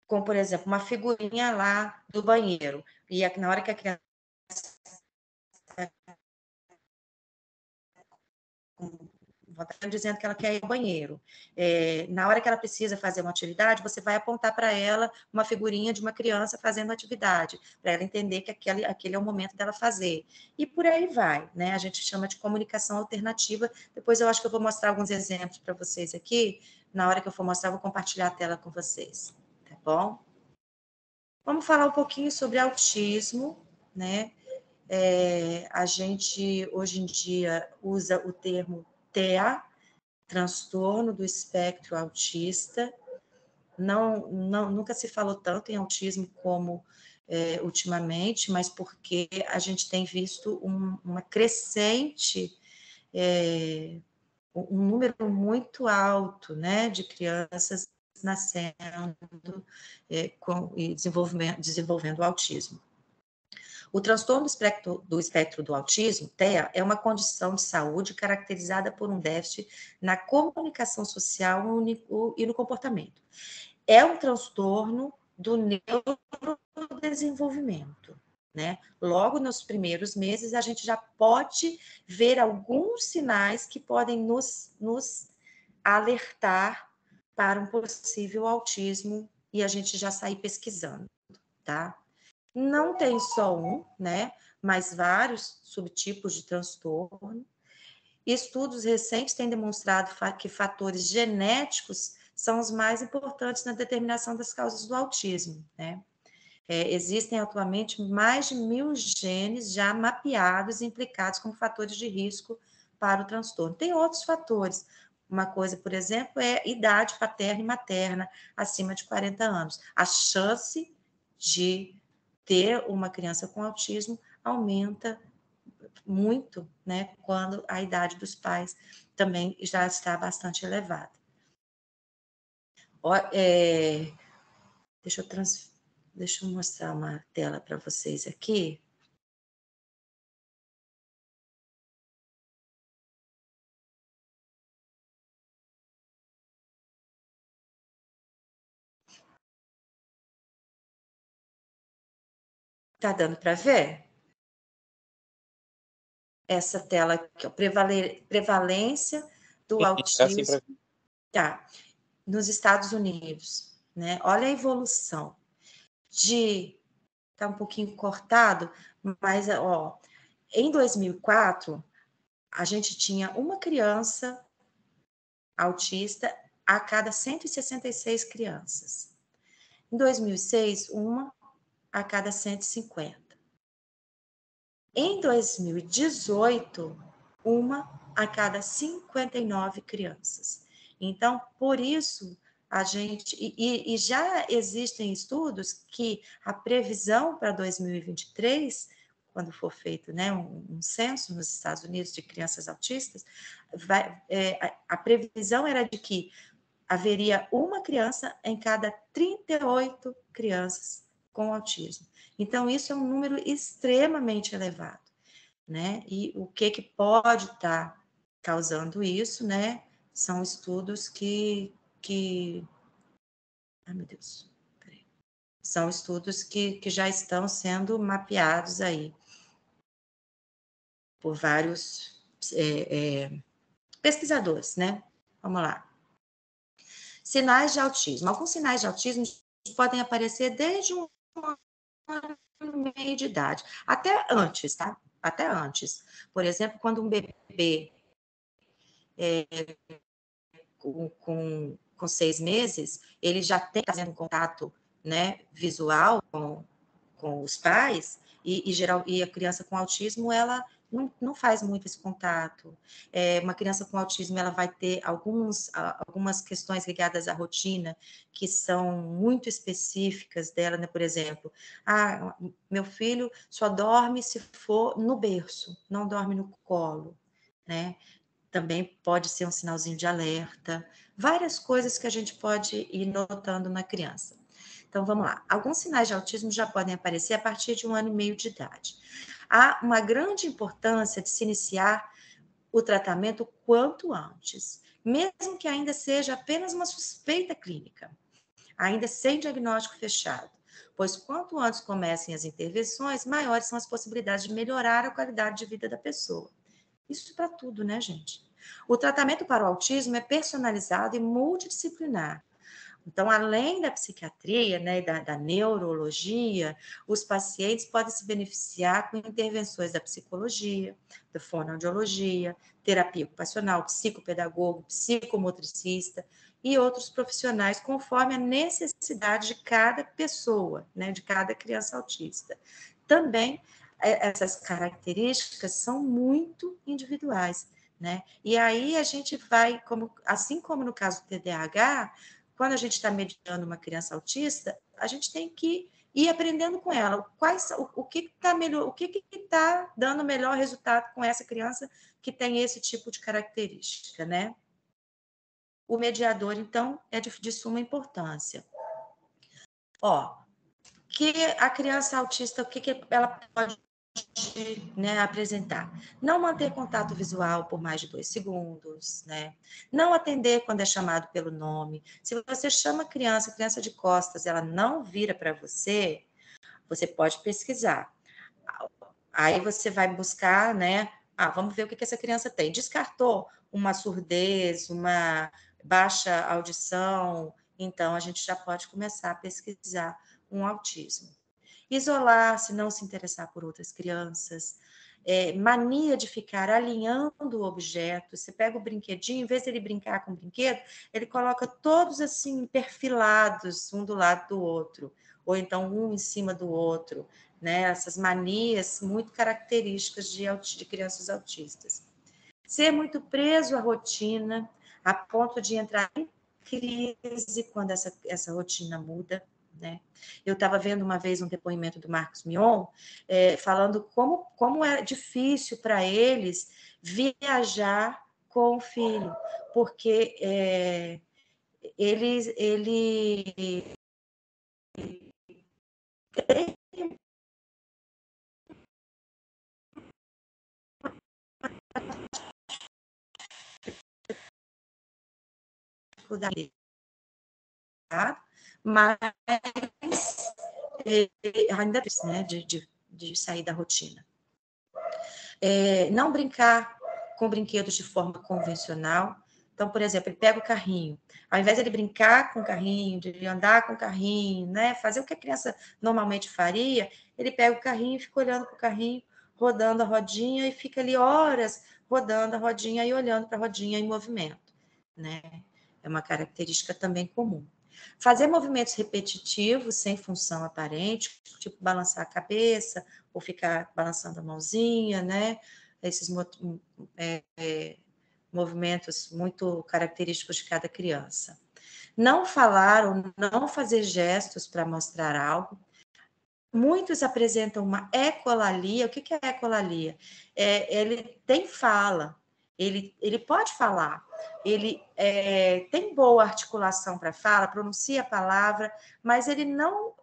Speaker 2: com, por exemplo, uma figurinha lá do banheiro, e na hora que a criança dizendo que ela quer ir ao banheiro, na hora que ela precisa fazer uma atividade, você vai apontar para ela uma figurinha de uma criança fazendo atividade, para ela entender que aquele é o momento dela fazer. E por aí vai, né? A gente chama de comunicação alternativa. Depois eu acho que eu vou mostrar alguns exemplos para vocês aqui. Na hora que eu for mostrar, eu vou compartilhar a tela com vocês, tá bom? Vamos falar um pouquinho sobre autismo, né? A gente, hoje em dia, usa o termo TEA, transtorno do espectro autista. Nunca se falou tanto em autismo como ultimamente, mas porque a gente tem visto uma crescente, um número muito alto, né, de crianças nascendo e desenvolvendo autismo. O transtorno do espectro do autismo, TEA, é uma condição de saúde caracterizada por um déficit na comunicação social e no comportamento. É um transtorno do neurodesenvolvimento, né? Logo nos primeiros meses, a gente já pode ver alguns sinais que podem nos alertar para um possível autismo e a gente já sair pesquisando, tá? Não tem só um, né? Mas vários subtipos de transtorno. Estudos recentes têm demonstrado que fatores genéticos são os mais importantes na determinação das causas do autismo, né? Existem atualmente mais de 1.000 genes já mapeados e implicados como fatores de risco para o transtorno. Tem outros fatores. Uma coisa, por exemplo, é idade paterna e materna acima de 40 anos. A chance de ter uma criança com autismo aumenta muito, né, quando a idade dos pais também já está bastante elevada. Deixa eu mostrar uma tela para vocês aqui. Tá dando para ver? Essa tela aqui, ó, prevalência do autismo.
Speaker 3: Assim
Speaker 2: Tá. Nos Estados Unidos, né? Olha a evolução tá um pouquinho cortado, mas ó, em 2004 a gente tinha uma criança autista a cada 166 crianças. Em 2006, uma a cada 150. Em 2018, uma a cada 59 crianças. Então, por isso, a gente... E já existem estudos que a previsão para 2023, quando for feito, né, um censo nos Estados Unidos de crianças autistas, a previsão era de que haveria uma criança em cada 38 crianças com autismo. Então, isso é um número extremamente elevado, né? E o que pode estar causando isso, né? São estudos ai, meu Deus, peraí. São estudos que já estão sendo mapeados aí por vários pesquisadores, né? Vamos lá. Sinais de autismo. Alguns sinais de autismo podem aparecer desde um ano e meio de idade, até antes, tá? Até antes. Por exemplo, quando um bebê com 6 meses, ele já tem fazendo contato, né, visual com os pais, e a criança com autismo, ela não faz muito esse contato. Uma criança com autismo, ela vai ter algumas questões ligadas à rotina, que são muito específicas dela, né? Por exemplo, meu filho só dorme se for no berço, não dorme no colo, né? Também pode ser um sinalzinho de alerta, várias coisas que a gente pode ir notando na criança. Então, vamos lá. Alguns sinais de autismo já podem aparecer a partir de 1 ano e meio de idade. Há uma grande importância de se iniciar o tratamento quanto antes, mesmo que ainda seja apenas uma suspeita clínica, ainda sem diagnóstico fechado, pois quanto antes comecem as intervenções, maiores são as possibilidades de melhorar a qualidade de vida da pessoa. Isso para tudo, né, gente? O tratamento para o autismo é personalizado e multidisciplinar. Então, além da psiquiatria, né, da neurologia, os pacientes podem se beneficiar com intervenções da psicologia, da fonoaudiologia, terapia ocupacional, psicopedagogo, psicomotricista e outros profissionais, conforme a necessidade de cada pessoa, né, de cada criança autista. Também, essas características são muito individuais, né? E aí a gente vai, assim como no caso do TDAH, quando a gente está mediando uma criança autista, a gente tem que ir aprendendo com ela o que está melhor, o que está dando melhor resultado com essa criança que tem esse tipo de característica, né? O mediador, então, é de suma importância. Ó, que a criança autista, o que ela pode, né, apresentar? Não manter contato visual por mais de 2 segundos, né? Não atender quando é chamado pelo nome. Se você chama a criança de costas, ela não vira para você, você pode pesquisar. Aí você vai buscar, né? Vamos ver o que essa criança tem. Descartou uma surdez, uma baixa audição, então a gente já pode começar a pesquisar um autismo. Isolar-se, não se interessar por outras crianças, mania de ficar alinhando o objeto. Você pega o brinquedinho, em vez de ele brincar com o brinquedo, ele coloca todos assim perfilados, um do lado do outro, ou então um em cima do outro, né? Essas manias muito características de crianças autistas. Ser muito preso à rotina, a ponto de entrar em crise quando essa rotina muda, né? Eu estava vendo uma vez um depoimento do Marcos Mion, falando como é difícil para eles viajar com o filho, porque ele tem dificuldade, mas ainda né, de sair da rotina. Não brincar com brinquedos de forma convencional. Então, por exemplo, ele pega o carrinho, ao invés de ele brincar com o carrinho, de ele andar com o carrinho, né, fazer o que a criança normalmente faria, ele pega o carrinho e fica olhando para o carrinho, rodando a rodinha e fica ali horas rodando a rodinha e olhando para a rodinha em movimento, né? É uma característica também comum. Fazer movimentos repetitivos sem função aparente, tipo balançar a cabeça ou ficar balançando a mãozinha, né? Esses movimentos muito característicos de cada criança. Não falar ou não fazer gestos para mostrar algo. Muitos apresentam uma ecolalia. O que é ecolalia? Ele tem fala, ele pode falar, ele tem boa articulação para fala, pronuncia a palavra, mas ele não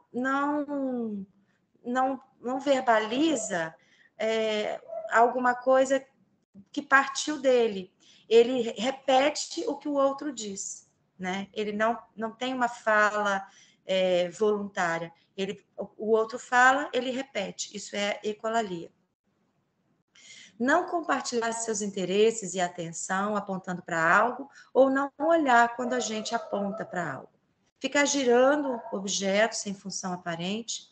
Speaker 2: verbaliza alguma coisa que partiu dele. Ele repete o que o outro diz, né? Ele não tem uma fala voluntária. O outro fala, ele repete. Isso é ecolalia. Não compartilhar seus interesses e atenção apontando para algo, ou não olhar quando a gente aponta para algo. Ficar girando objetos sem função aparente.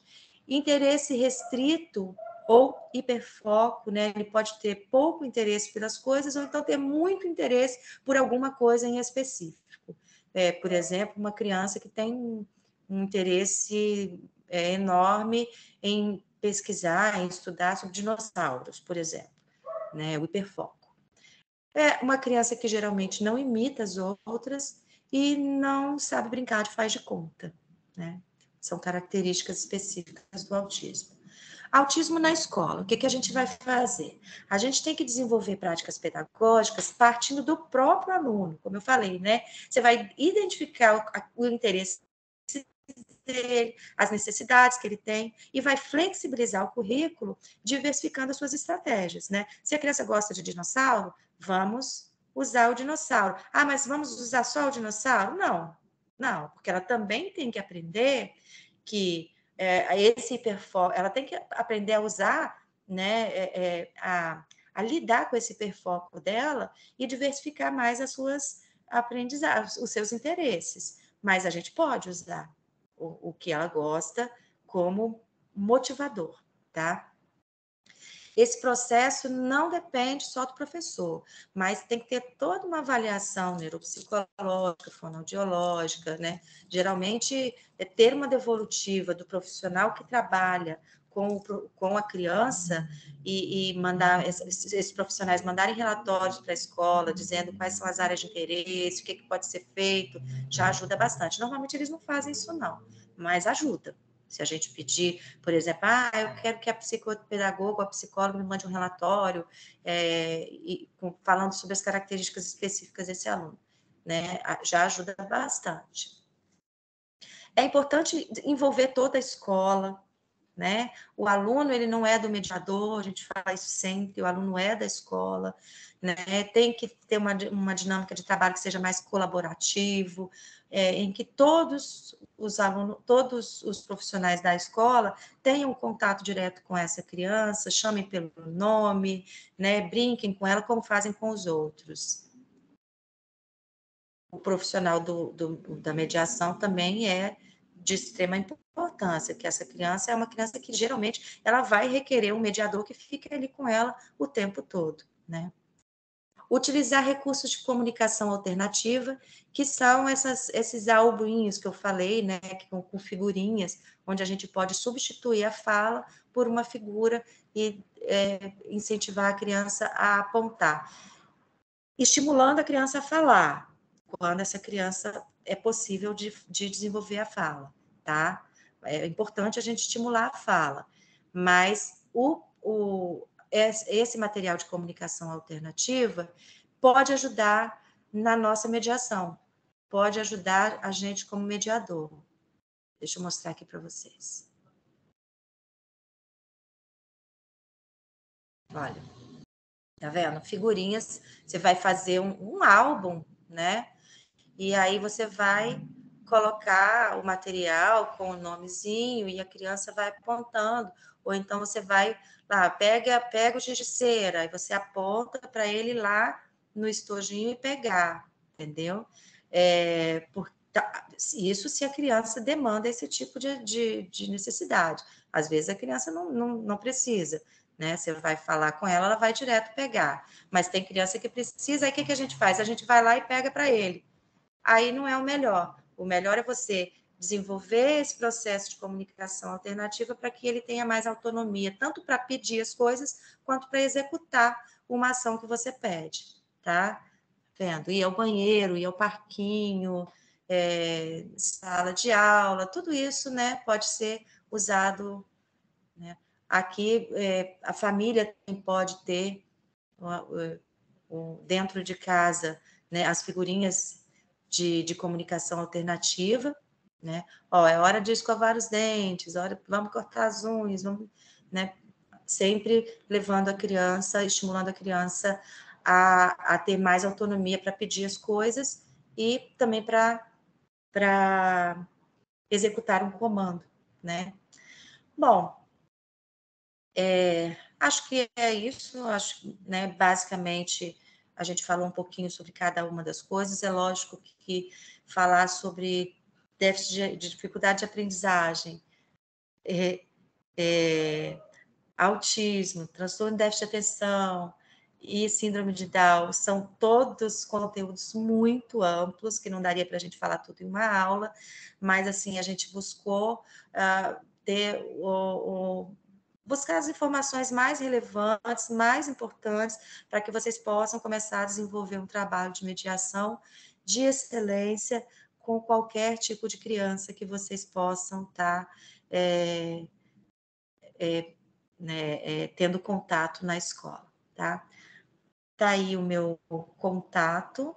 Speaker 2: Interesse restrito ou hiperfoco, né? Ele pode ter pouco interesse pelas coisas, ou então ter muito interesse por alguma coisa em específico. Por exemplo, uma criança que tem um interesse enorme em pesquisar, em estudar sobre dinossauros, por exemplo, né? O hiperfoco. Uma criança que geralmente não imita as outras e não sabe brincar de faz de conta, né? São características específicas do autismo. Autismo na escola, o que a gente vai fazer? A gente tem que desenvolver práticas pedagógicas partindo do próprio aluno, como eu falei, né? Você vai identificar o interesse dele, as necessidades que ele tem, e vai flexibilizar o currículo, diversificando as suas estratégias, né? Se a criança gosta de dinossauro, vamos usar o dinossauro. Mas vamos usar só o dinossauro? Não, porque ela também tem que aprender que esse hiperfoco, ela tem que aprender a usar, né, a lidar com esse hiperfoco dela e diversificar mais as suas aprendizagens, os seus interesses. Mas a gente pode usar o que ela gosta como motivador, tá? Esse processo não depende só do professor, mas tem que ter toda uma avaliação neuropsicológica, fonoaudiológica, né? Geralmente, ter uma devolutiva do profissional que trabalha com a criança e mandar esses profissionais mandarem relatórios para a escola, dizendo quais são as áreas de interesse, o que pode ser feito, já ajuda bastante. Normalmente, eles não fazem isso, não, mas ajuda. Se a gente pedir, por exemplo, eu quero que a psicopedagoga, a psicóloga me mande um relatório falando sobre as características específicas desse aluno, né? Já ajuda bastante. É importante envolver toda a escola, né? O aluno, ele não é do mediador, a gente fala isso sempre, o aluno é da escola, né? Tem que ter uma dinâmica de trabalho que seja mais colaborativo, em que todos os alunos, todos os profissionais da escola tenham contato direto com essa criança, chamem pelo nome, né? Brinquem com ela como fazem com os outros. O profissional da mediação também é de extrema importância, que essa criança é uma criança que geralmente ela vai requerer um mediador que fique ali com ela o tempo todo, né? Utilizar recursos de comunicação alternativa, que são esses albinhos que eu falei, né, com figurinhas, onde a gente pode substituir a fala por uma figura e incentivar a criança a apontar. Estimulando a criança a falar, quando essa criança é possível de desenvolver a fala, tá? É importante a gente estimular a fala, mas esse material de comunicação alternativa pode ajudar na nossa mediação, pode ajudar a gente como mediador. Deixa eu mostrar aqui para vocês. Olha, tá vendo? Figurinhas, você vai fazer um álbum, né? E aí você vai colocar o material com o nomezinho e a criança vai apontando. Ou então você vai lá, pega o giz de cera, e você aponta para ele lá no estojinho e pegar, entendeu? Isso se a criança demanda esse tipo de necessidade. Às vezes a criança não precisa, né? Você vai falar com ela, ela vai direto pegar. Mas tem criança que precisa, aí o que a gente faz? A gente vai lá e pega para ele. Aí não é o melhor. O melhor é você desenvolver esse processo de comunicação alternativa para que ele tenha mais autonomia, tanto para pedir as coisas, quanto para executar uma ação que você pede, tá? Vendo? Ir ao banheiro, ir ao parquinho, sala de aula, tudo isso, né, pode ser usado, né? Aqui, a família pode ter, dentro de casa, né, as figurinhas de comunicação alternativa, né? Ó, é hora de escovar os dentes, vamos cortar as unhas, vamos, né? Sempre levando a criança, estimulando a criança a ter mais autonomia para pedir as coisas e também para executar um comando, né? Bom, acho que é isso, acho, né, basicamente a gente falou um pouquinho sobre cada uma das coisas. É lógico que falar sobre déficit de dificuldade de aprendizagem, autismo, transtorno de déficit de atenção e síndrome de Down são todos conteúdos muito amplos, que não daria para a gente falar tudo em uma aula, mas assim, a gente buscou ter buscar as informações mais relevantes, mais importantes, para que vocês possam começar a desenvolver um trabalho de mediação de excelência com qualquer tipo de criança que vocês possam estar tendo contato na escola, tá? Tá aí o meu contato,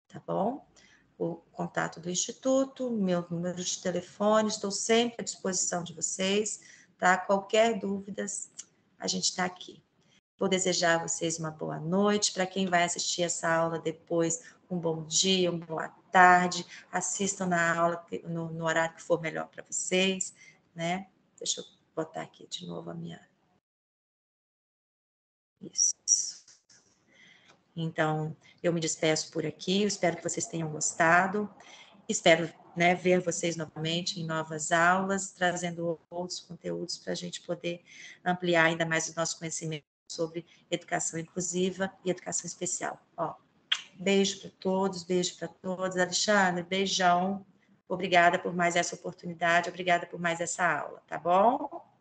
Speaker 2: tá bom? O contato do Instituto, meu número de telefone, estou sempre à disposição de vocês, tá? Qualquer dúvida, a gente está aqui. Vou desejar a vocês uma boa noite. Para quem vai assistir essa aula depois, um bom dia, uma boa tarde. Assistam na aula no horário que for melhor para vocês, né? Deixa eu botar aqui de novo a minha... Isso. Então, eu me despeço por aqui. Eu espero que vocês tenham gostado. Espero, né, ver vocês novamente em novas aulas, trazendo outros conteúdos para a gente poder ampliar ainda mais o nosso conhecimento sobre educação inclusiva e educação especial. Ó, beijo para todos, beijo para todos. Alexandre, beijão. Obrigada por mais essa oportunidade, obrigada por mais essa aula, tá bom?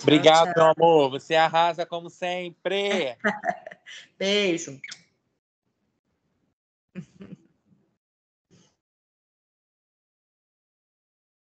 Speaker 3: Obrigado,
Speaker 2: Tchau,
Speaker 3: meu
Speaker 2: tchau.
Speaker 3: amor. Você arrasa como sempre.
Speaker 2: Beijo.